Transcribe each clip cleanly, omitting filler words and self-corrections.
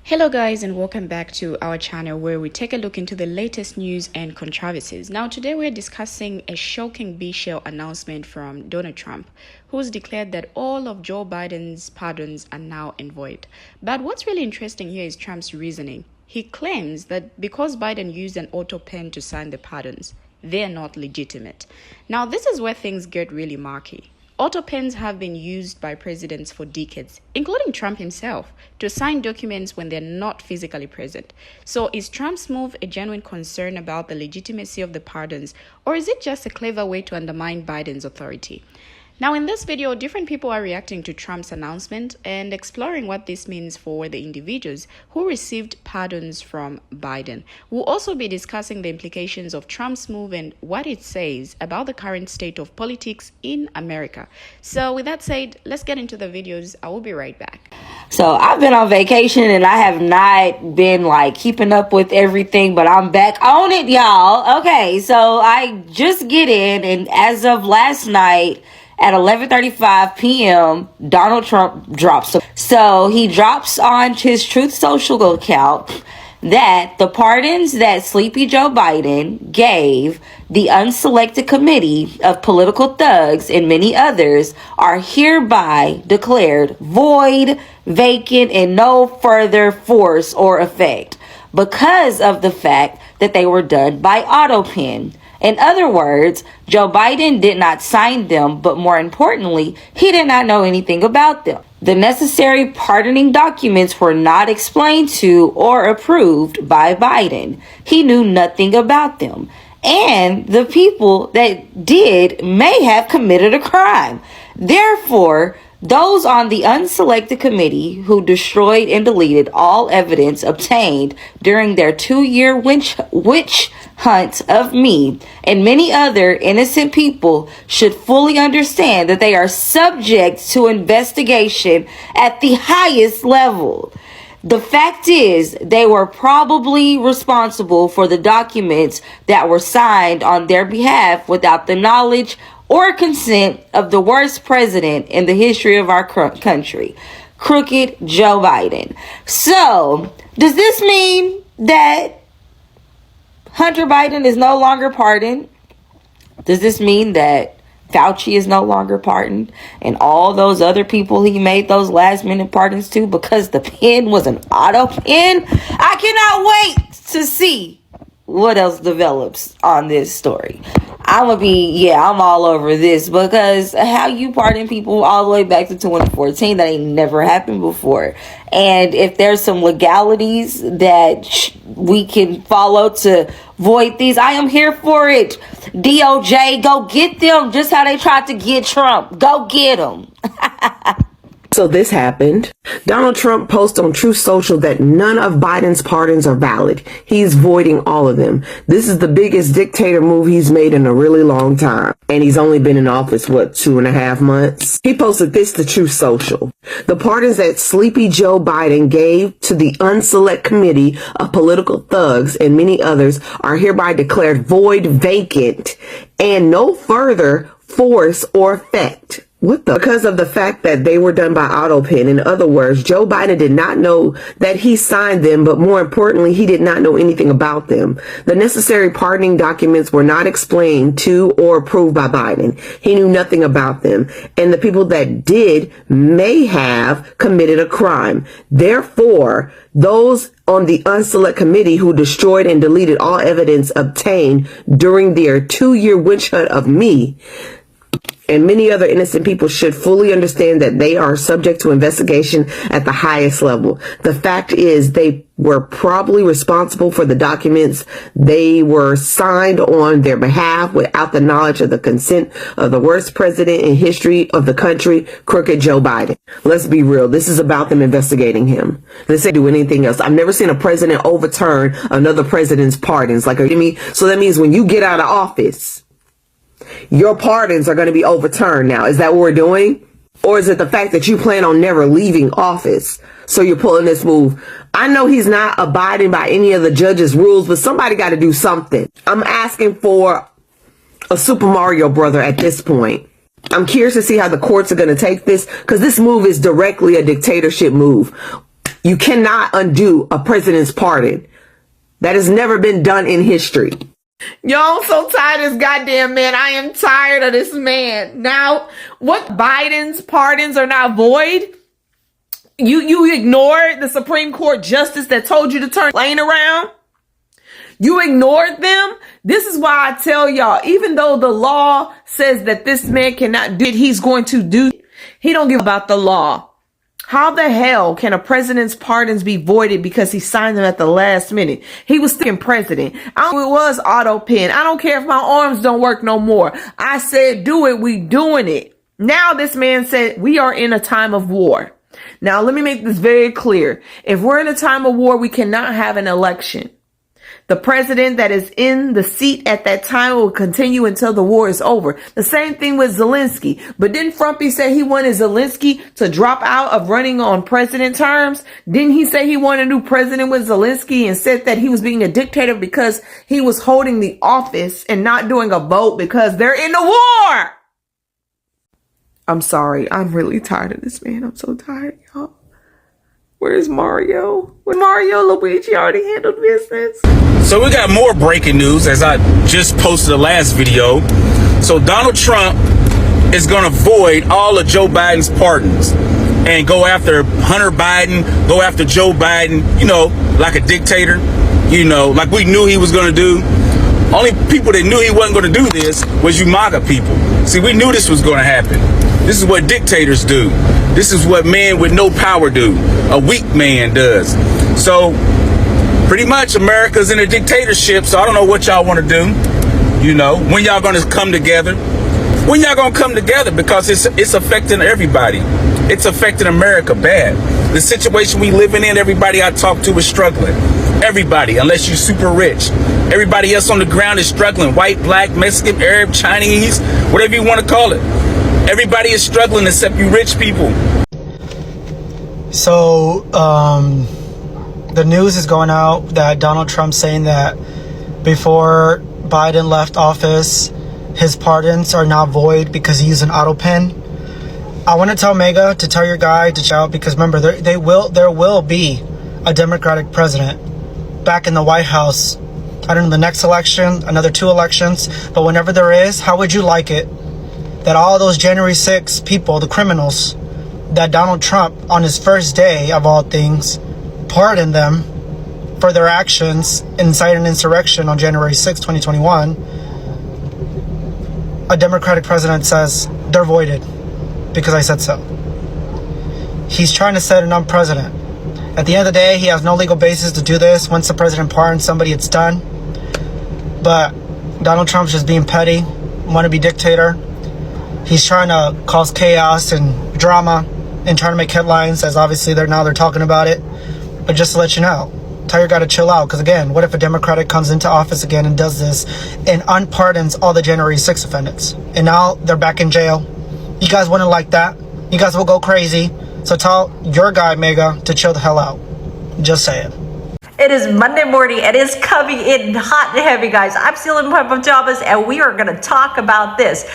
Hello guys, and welcome back to our channel where we take a look into the latest news and controversies. Now today we're discussing a shocking B-shell announcement from Donald Trump, who's declared that all of Joe Biden's pardons are now void. But what's really interesting here is Trump's reasoning. He claims that because Biden used an autopen to sign the pardons, they're not legitimate. Now this is where things get really murky. Autopens have been used by presidents for decades, including Trump himself, to sign documents when they're not physically present. So is Trump's move a genuine concern about the legitimacy of the pardons, or is it just a clever way to undermine Biden's authority? Now, in this video, different people are reacting to Trump's announcement and exploring what this means for the individuals who received pardons from Biden. We'll also be discussing the implications of Trump's move and what it says about the current state of politics in America. So with that said, let's get into the videos. I will be right back. So I've been on vacation and I have not been keeping up with everything, but I'm back on it, y'all. Okay, so I just get in, and as of last night, at 11:35 p.m., Donald Trump drops. So he drops on his Truth Social account that the pardons that Sleepy Joe Biden gave the unselected committee of political thugs and many others are hereby declared void, vacant, and no further force or effect because of the fact that they were done by autopen. In other words, Joe Biden did not sign them, but more importantly, he did not know anything about them. The necessary pardoning documents were not explained to or approved by Biden. He knew nothing about them. And the people that did may have committed a crime. Therefore, those on the unselected committee who destroyed and deleted all evidence obtained during their 2-year witch hunt of me and many other innocent people should fully understand that they are subject to investigation at the highest level. The fact is, they were probably responsible for the documents that were signed on their behalf without the knowledge or consent of the worst president in the history of our country, crooked Joe Biden. So, does this mean that Hunter Biden is no longer pardoned? Does this mean that Fauci is no longer pardoned and all those other people he made those last minute pardons to because the pen was an auto pen? I cannot wait to see what else develops on this story. I'm all over this because how you pardon people all the way back to 2014, that ain't never happened before. And if there's some legalities that we can follow to void these, I am here for it. DOJ, go get them just how they tried to get Trump. Go get them. So this happened. Donald Trump posted on Truth Social that none of Biden's pardons are valid. He's voiding all of them. This is the biggest dictator move he's made in a really long time. And he's only been in office, 2.5 months? He posted this to Truth Social. The pardons that Sleepy Joe Biden gave to the unselect committee of political thugs and many others are hereby declared void, vacant, and no further force or effect. Because of the fact that they were done by autopen. In other words, Joe Biden did not know that he signed them, but more importantly, he did not know anything about them. The necessary pardoning documents were not explained to or approved by Biden. He knew nothing about them. And the people that did may have committed a crime. Therefore, those on the unselect committee who destroyed and deleted all evidence obtained during their 2-year witch hunt of me and many other innocent people should fully understand that they are subject to investigation at the highest level. The fact is, they were probably responsible for the documents. They were signed on their behalf without the knowledge of the consent of the worst president in history of the country, crooked Joe Biden. Let's be real. This is about them investigating him. Let's say do anything else. I've never seen a president overturn another president's pardons. So that means when you get out of office, your pardons are going to be overturned now. Is that what we're doing? Or is it the fact that you plan on never leaving office? So you're pulling this move. I know he's not abiding by any of the judge's rules, but somebody got to do something. I'm asking for a Super Mario brother at this point. I'm curious to see how the courts are going to take this, because this move is directly a dictatorship move. You cannot undo a president's pardon. That has never been done in history. Yo, I'm so tired of this goddamn man. I am tired of this man. Now, what Biden's pardons are now void? You ignored the Supreme Court justice that told you to turn the lane around? You ignored them? This is why I tell y'all, even though the law says that this man cannot do it, he's going to do it. He don't give about the law. How the hell can a president's pardons be voided because he signed them at the last minute? He was still president. It was autopen. I don't care if my arms don't work no more. I said, do it. We doing it. Now this man said, we are in a time of war. Now, let me make this very clear. If we're in a time of war, we cannot have an election. The president that is in the seat at that time will continue until the war is over. The same thing with Zelensky. But didn't Frumpy say he wanted Zelensky to drop out of running on president terms? Didn't he say he wanted a new president with Zelensky and said that he was being a dictator because he was holding the office and not doing a vote because they're in the war? I'm sorry. I'm really tired of this man. I'm so tired, y'all. Where's Mario? When Mario Luigi already handled business. So we got more breaking news as I just posted the last video. So Donald Trump is going to void all of Joe Biden's pardons and go after Hunter Biden, go after Joe Biden, you know, like a dictator, you know, like we knew he was going to do. Only people that knew he wasn't going to do this was you MAGA people. See, we knew this was going to happen. This is what dictators do. This is what men with no power do. A weak man does. So pretty much America's in a dictatorship. So I don't know what y'all want to do. You know, when y'all going to come together? When y'all going to come together? Because it's affecting everybody. It's affecting America bad. The situation we living in, everybody I talk to is struggling. Everybody, unless you're super rich. Everybody else on the ground is struggling. White, black, Mexican, Arab, Chinese, whatever you want to call it. Everybody is struggling except you rich people. So, the news is going out that Donald Trump saying that before Biden left office, his pardons are now void because he used an autopen. I want to tell Mega to tell your guy to shout because remember, there will be a Democratic president back in the White House. I don't know, the next election, another 2 elections, but whenever there is, how would you like it that all those January 6 people, the criminals, that Donald Trump, on his first day of all things, pardoned them for their actions, inciting an insurrection on January 6, 2021, a Democratic president says, they're voided because I said so. He's trying to set a numb precedent. At the end of the day, he has no legal basis to do this. Once the president pardons somebody, it's done. But Donald Trump's just being petty, wannabe dictator. He's trying to cause chaos and drama and trying to make headlines, as obviously they're talking about it. But just to let you know, tell your guy to chill out. Because again, what if a Democratic comes into office again and does this and unpardons all the January 6 offenders? And now they're back in jail. You guys wouldn't like that. You guys will go crazy. So tell your guy, Mega, to chill the hell out. Just saying. It is Monday morning and it's coming in hot and heavy, guys. I'm still in my pajamas and we are going to talk about this.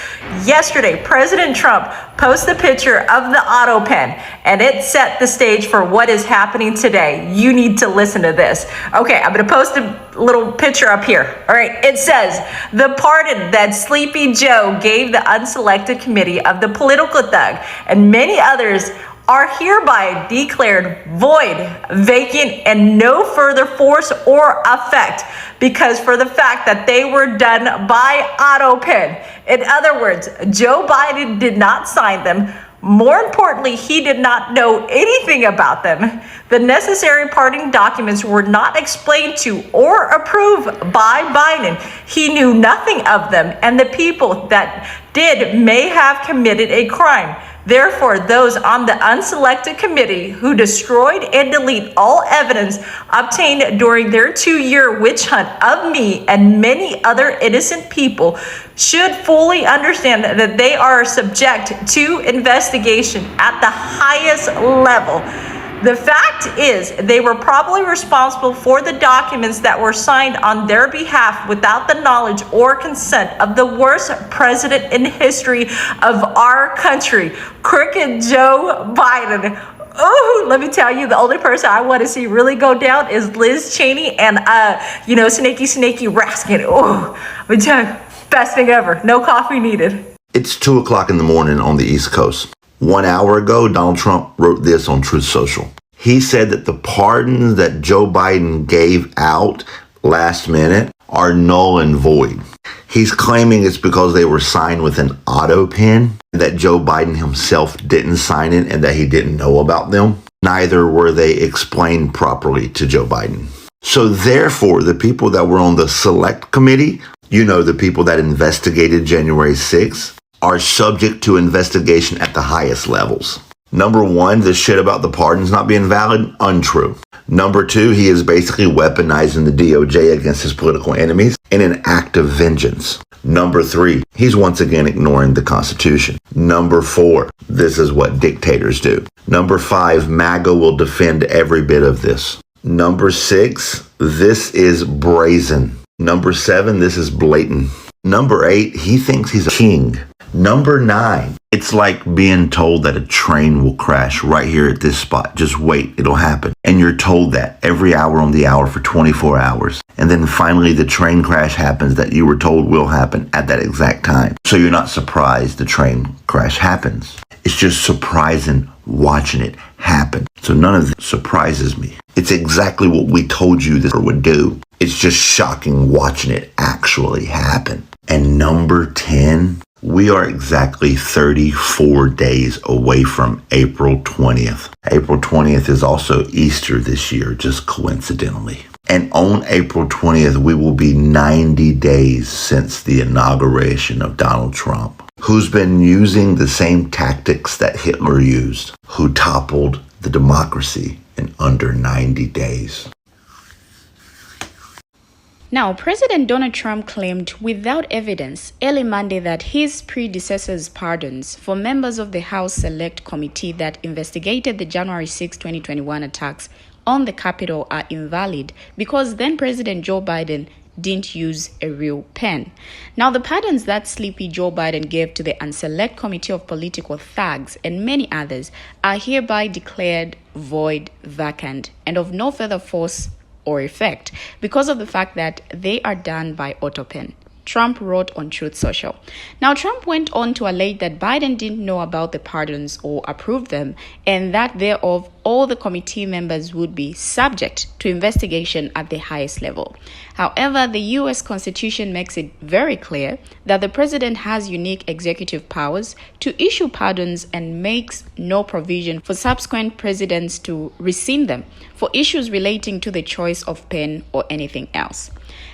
Yesterday, President Trump posted a picture of the autopen and it set the stage for what is happening today. You need to listen to this. Okay, I'm going to post a little picture up here. All right, it says, the pardon that Sleepy Joe gave the unselected committee of the political thug and many others are hereby declared void, vacant, and no further force or effect because for the fact that they were done by autopen. In other words, Joe Biden did not sign them. More importantly, he did not know anything about them. The necessary pardoning documents were not explained to or approved by Biden. He knew nothing of them, and the people that did may have committed a crime. Therefore, those on the unselected committee who destroyed and delete all evidence obtained during their 2-year witch hunt of me and many other innocent people should fully understand that they are subject to investigation at the highest level. The fact is, they were probably responsible for the documents that were signed on their behalf without the knowledge or consent of the worst president in history of our country, Crooked Joe Biden, Oh, let me tell you, the only person I want to see really go down is Liz Cheney and, Snaky Raskin. Oh, let me tell you, best thing ever. No coffee needed. It's 2 o'clock in the morning on the East Coast. 1 hour ago, Donald Trump wrote this on Truth Social. He said that the pardons that Joe Biden gave out last minute are null and void. He's claiming it's because they were signed with an autopen, that Joe Biden himself didn't sign it and that he didn't know about them. Neither were they explained properly to Joe Biden. So therefore, the people that were on the select committee, the people that investigated January 6th, are subject to investigation at the highest levels. Number one, this shit about the pardons not being valid, untrue. Number two, he is basically weaponizing the DOJ against his political enemies in an act of vengeance. Number three, he's once again ignoring the Constitution. Number four, this is what dictators do. Number five, MAGA will defend every bit of this. Number six, this is brazen. Number seven, this is blatant. Number eight, he thinks he's a king. Number nine, it's like being told that a train will crash right here at this spot. Just wait, it'll happen. And you're told that every hour on the hour for 24 hours. And then finally the train crash happens that you were told will happen at that exact time. So you're not surprised the train crash happens. It's just surprising watching it happen. So none of this surprises me. It's exactly what we told you this would do. It's just shocking watching it actually happen. And number 10, we are exactly 34 days away from April 20th. April 20th is also Easter this year, just coincidentally. And on April 20th, we will be 90 days since the inauguration of Donald Trump, who's been using the same tactics that Hitler used, who toppled the democracy in under 90 days. Now, President Donald Trump claimed without evidence early Monday that his predecessor's pardons for members of the House Select Committee that investigated the January 6, 2021 attacks on the Capitol are invalid because then President Joe Biden didn't use a real pen. Now, the pardons that sleepy Joe Biden gave to the Unselect Committee of Political Thugs and many others are hereby declared void, vacant, and of no further force or effect because of the fact that they are done by autopen, Trump wrote on Truth Social. Now, Trump went on to allege that Biden didn't know about the pardons or approve them, and that thereof all the committee members would be subject to investigation at the highest level. However, the U.S. Constitution makes it very clear that the president has unique executive powers to issue pardons and makes no provision for subsequent presidents to rescind them for issues relating to the choice of pen or anything else.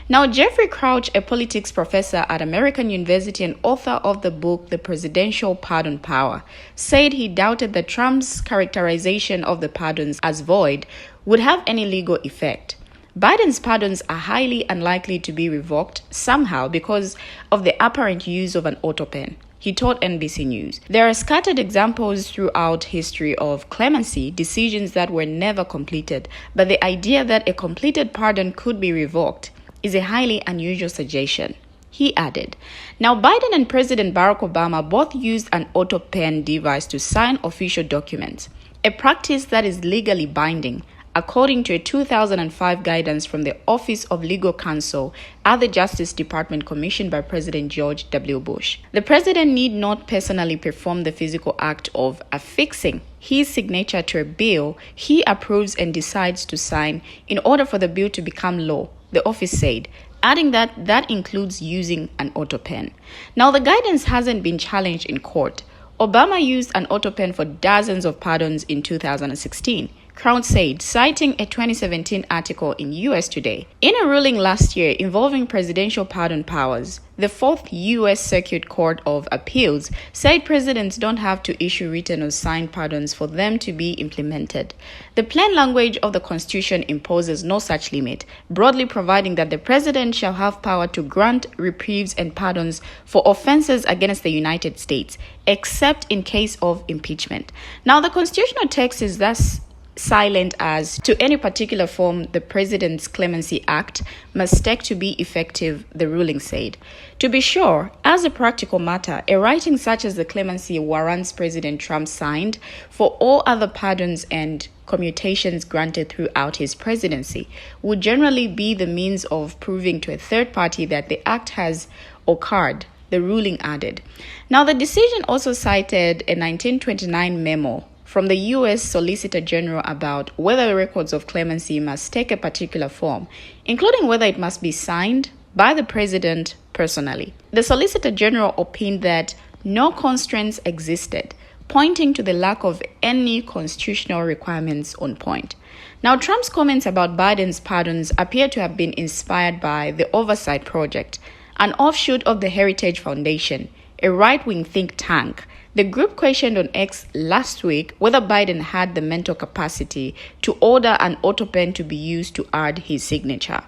Now, Jeffrey Crouch, a politics professor at American University and author of the book The Presidential Pardon Power, said he doubted that Trump's characterization of the pardons as void would have any legal effect. Biden's pardons are highly unlikely to be revoked somehow because of the apparent use of an autopen, he told NBC News. There are scattered examples throughout history of clemency decisions that were never completed, but the idea that a completed pardon could be revoked is a highly unusual suggestion, he added. Now, Biden and President Barack Obama both used an autopen device to sign official documents, a practice that is legally binding, according to a 2005 guidance from the Office of Legal Counsel at the Justice Department commissioned by President George W. Bush. The president need not personally perform the physical act of affixing his signature to a bill he approves and decides to sign in order for the bill to become law, the office said, adding that that includes using an autopen. Now, the guidance hasn't been challenged in court. Obama used an autopen for dozens of pardons in 2016. Crown said, citing a 2017 article in U.S. Today. In a ruling last year involving presidential pardon powers, the Fourth U.S. Circuit Court of Appeals said presidents don't have to issue written or signed pardons for them to be implemented. The plain language of the Constitution imposes no such limit, broadly providing that the president shall have power to grant reprieves and pardons for offenses against the United States, except in case of impeachment. Now, the constitutional text is thus silent as to any particular form the President's Clemency Act must take to be effective, the ruling said. To be sure, as a practical matter, a writing such as the clemency warrants President Trump signed for all other pardons and commutations granted throughout his presidency would generally be the means of proving to a third party that the act has occurred, the ruling added. Now, the decision also cited a 1929 memo from the U.S. Solicitor General about whether records of clemency must take a particular form, including whether it must be signed by the president personally. The Solicitor General opined that no constraints existed, pointing to the lack of any constitutional requirements on point. Now, Trump's comments about Biden's pardons appear to have been inspired by the Oversight Project, an offshoot of the Heritage Foundation, a right-wing think tank. The group questioned on X last week whether Biden had the mental capacity to order an autopen to be used to add his signature.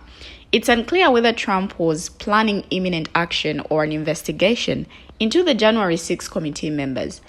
It's unclear whether Trump was planning imminent action or an investigation into the January 6 committee members.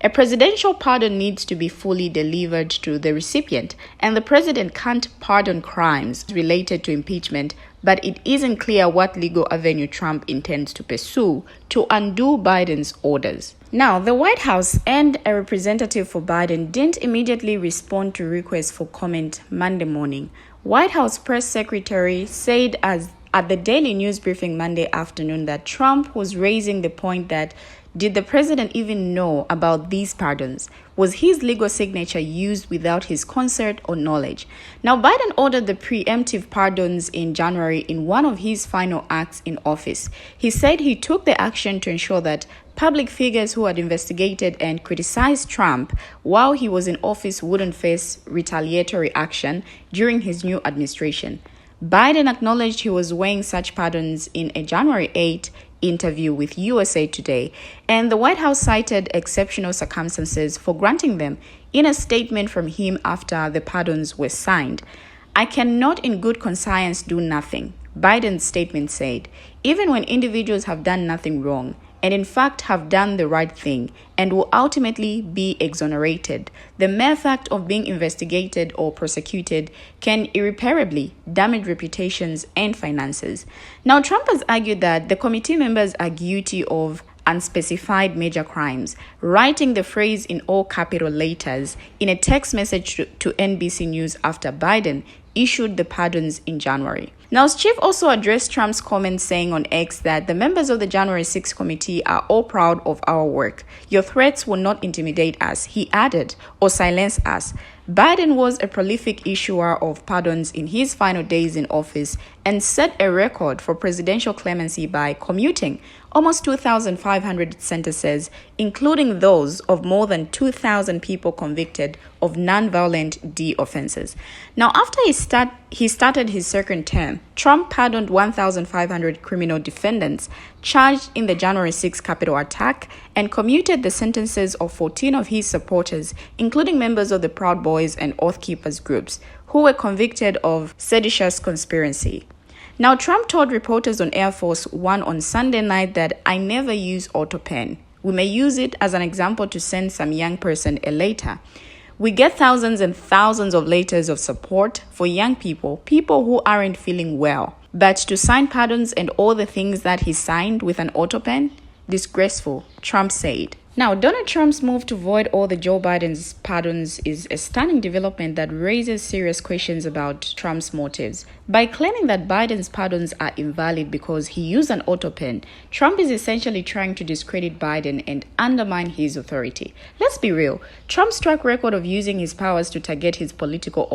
A presidential pardon needs to be fully delivered to the recipient, and the president can't pardon crimes related to impeachment, but it isn't clear what legal avenue Trump intends to pursue to undo Biden's orders. Now, the White House and a representative for Biden didn't immediately respond to requests for comment Monday morning. White House press secretary said at the Daily News briefing Monday afternoon that Trump was raising the point that did the president even know about these pardons? Was his legal signature used without his consent or knowledge? Now, Biden ordered the preemptive pardons in January in one of his final acts in office. He said he took the action to ensure that public figures who had investigated and criticized Trump while he was in office wouldn't face retaliatory action during his new administration. Biden acknowledged he was weighing such pardons in a January 8 interview with USA Today, and the White House cited exceptional circumstances for granting them in a statement from him after the pardons were signed. "I cannot in good conscience do nothing," Biden's statement said, "even when individuals have done nothing wrong, and in fact have done the right thing and will ultimately be exonerated. The mere fact of being investigated or prosecuted can irreparably damage reputations and finances." Now, Trump has argued that the committee members are guilty of unspecified major crimes, writing the phrase in all capital letters in a text message to NBC News after Biden issued the pardons in January. Now, Schiff also addressed Trump's comments, saying on X that the members of the January 6 committee are all proud of our work. "Your threats will not intimidate us," he added, "or silence us." Biden was a prolific issuer of pardons in his final days in office and set a record for presidential clemency by commuting almost 2,500 sentences, including those of more than 2,000 people convicted of nonviolent D offenses. Now, after he started his second term, Trump pardoned 1,500 criminal defendants charged in the January 6 Capitol attack and commuted the sentences of 14 of his supporters, including members of the Proud Boys and Oath Keepers groups, who were convicted of seditious conspiracy. Now, Trump told reporters on Air Force One on Sunday night that "I never use autopen. We may use it as an example to send some young person a letter. We get thousands and thousands of letters of support for young people who aren't feeling well. But to sign pardons and all the things that he signed with an autopen? Disgraceful," Trump said. Now, Donald Trump's move to void all the Joe Biden's pardons is a stunning development that raises serious questions about Trump's motives. By claiming that Biden's pardons are invalid because he used an autopen, Trump is essentially trying to discredit Biden and undermine his authority. Let's be real, Trump's track record of using his powers to target his political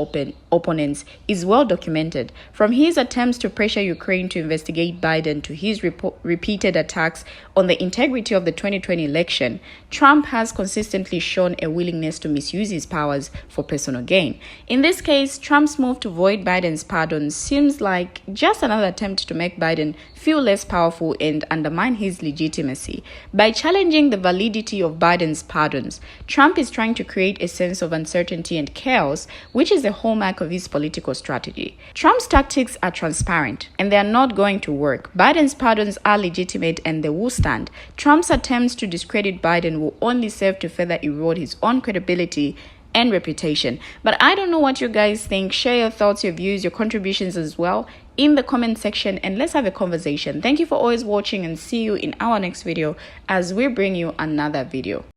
opponents is well documented. From his attempts to pressure Ukraine to investigate Biden to his repeated attacks on the integrity of the 2020 election, Trump has consistently shown a willingness to misuse his powers for personal gain. In this case, Trump's move to void Biden's pardons seems like just another attempt to make Biden feel less powerful and undermine his legitimacy. By challenging the validity of Biden's pardons, Trump is trying to create a sense of uncertainty and chaos, which is a hallmark of his political strategy. Trump's tactics are transparent, and they are not going to work. Biden's pardons are legitimate, and they will stand. Trump's attempts to discredit Biden will only serve to further erode his own credibility and reputation. But I don't know what you guys think. Share your thoughts, your views, your contributions as well in the comment section, and let's have a conversation. Thank you for always watching, and see you in our next video as we bring you another video.